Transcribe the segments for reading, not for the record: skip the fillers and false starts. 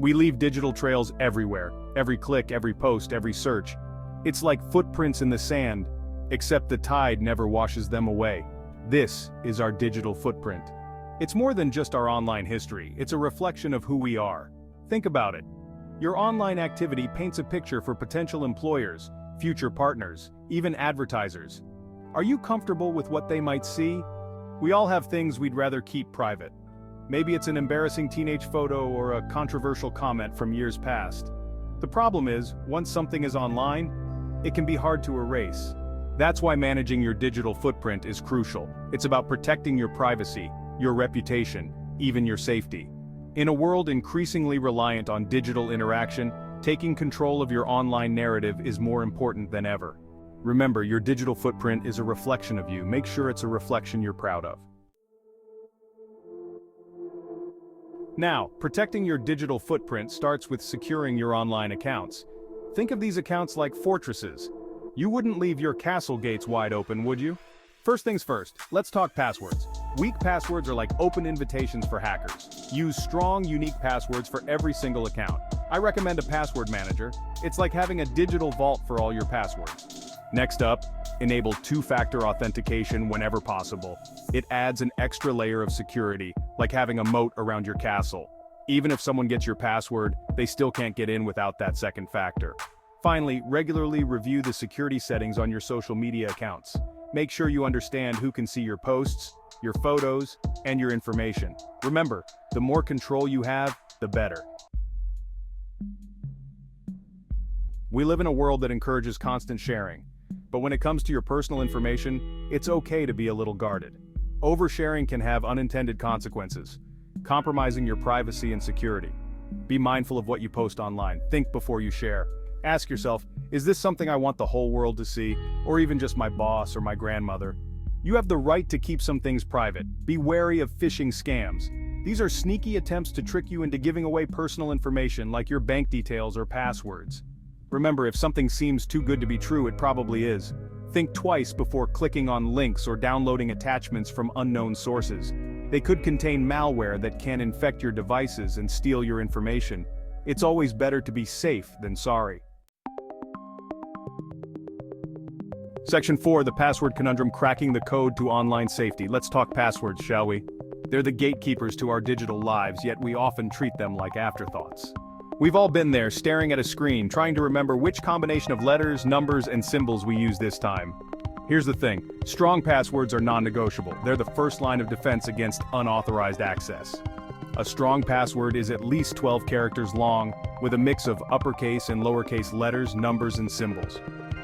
We leave digital trails everywhere, every click, every post, every search. It's like footprints in the sand, except the tide never washes them away. This is our digital footprint. It's more than just our online history, it's a reflection of who we are. Think about it. Your online activity paints a picture for potential employers, future partners, even advertisers. Are you comfortable with what they might see? We all have things we'd rather keep private. Maybe it's an embarrassing teenage photo or a controversial comment from years past. The problem is, once something is online, it can be hard to erase. That's why managing your digital footprint is crucial. It's about protecting your privacy, your reputation, even your safety. In a world increasingly reliant on digital interaction, taking control of your online narrative is more important than ever. Remember, your digital footprint is a reflection of you. Make sure it's a reflection you're proud of. Now, protecting your digital footprint starts with securing your online accounts. Think of these accounts like fortresses. You wouldn't leave your castle gates wide open, would you? First things first, let's talk passwords. Weak passwords are like open invitations for hackers. Use strong, unique passwords for every single account. I recommend a password manager. It's like having a digital vault for all your passwords. Next up, enable two-factor authentication whenever possible. It adds an extra layer of security, like having a moat around your castle. Even if someone gets your password, they still can't get in without that second factor. Finally, regularly review the security settings on your social media accounts. Make sure you understand who can see your posts, your photos, and your information. Remember, the more control you have, the better. We live in a world that encourages constant sharing. But when it comes to your personal information, it's okay to be a little guarded. Oversharing can have unintended consequences, compromising your privacy and security. Be mindful of what you post online. Think before you share. Ask yourself, is this something I want the whole world to see, or even just my boss or my grandmother? You have the right to keep some things private. Be wary of phishing scams. These are sneaky attempts to trick you into giving away personal information like your bank details or passwords. Remember, if something seems too good to be true, it probably is. Think twice before clicking on links or downloading attachments from unknown sources. They could contain malware that can infect your devices and steal your information. It's always better to be safe than sorry. Section 4, the password conundrum, cracking the code to online safety. Let's talk passwords, shall we? They're the gatekeepers to our digital lives, yet we often treat them like afterthoughts. We've all been there, staring at a screen, trying to remember which combination of letters, numbers, and symbols we use this time. Here's the thing, strong passwords are non-negotiable. They're the first line of defense against unauthorized access. A strong password is at least 12 characters long, with a mix of uppercase and lowercase letters, numbers, and symbols.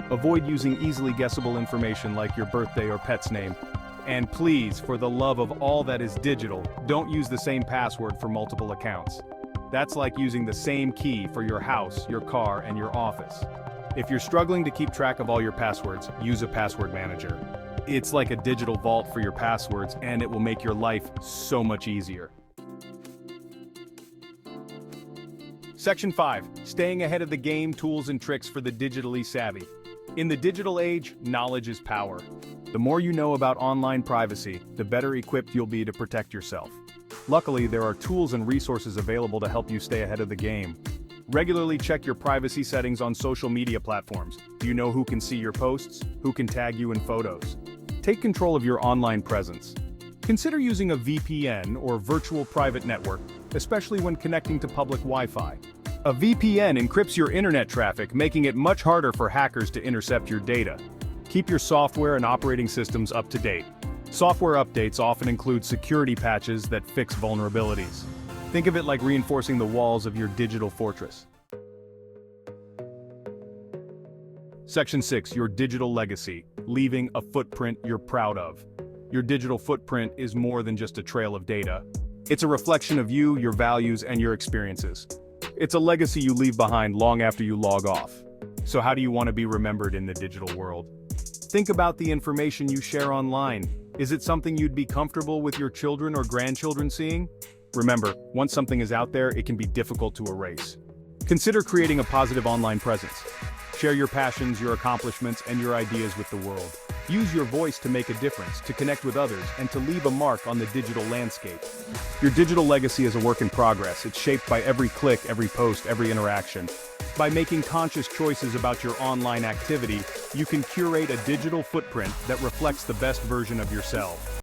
Avoid using easily guessable information like your birthday or pet's name. And please, for the love of all that is digital, don't use the same password for multiple accounts. That's like using the same key for your house, your car, and your office. If you're struggling to keep track of all your passwords, use a password manager. It's like a digital vault for your passwords, and it will make your life so much easier. Section 5. Staying ahead of the game, tools and tricks for the digitally savvy. In the digital age, knowledge is power. The more you know about online privacy, the better equipped you'll be to protect yourself. Luckily, there are tools and resources available to help you stay ahead of the game. Regularly check your privacy settings on social media platforms. Do you know who can see your posts? Who can tag you in photos? Take control of your online presence. Consider using a VPN or virtual private network, especially when connecting to public Wi-Fi. A VPN encrypts your internet traffic, making it much harder for hackers to intercept your data. Keep your software and operating systems up to date. Software updates often include security patches that fix vulnerabilities. Think of it like reinforcing the walls of your digital fortress. Section 6. Your digital legacy, leaving a footprint you're proud of. Your digital footprint is more than just a trail of data. It's a reflection of you, your values, and your experiences. It's a legacy you leave behind long after you log off. So how do you want to be remembered in the digital world? Think about the information you share online. Is it something you'd be comfortable with your children or grandchildren seeing? Remember, once something is out there, it can be difficult to erase. Consider creating a positive online presence. Share your passions, your accomplishments, and your ideas with the world. Use your voice to make a difference, to connect with others, and to leave a mark on the digital landscape. Your digital legacy is a work in progress. It's shaped by every click, every post, every interaction. By making conscious choices about your online activity, you can curate a digital footprint that reflects the best version of yourself.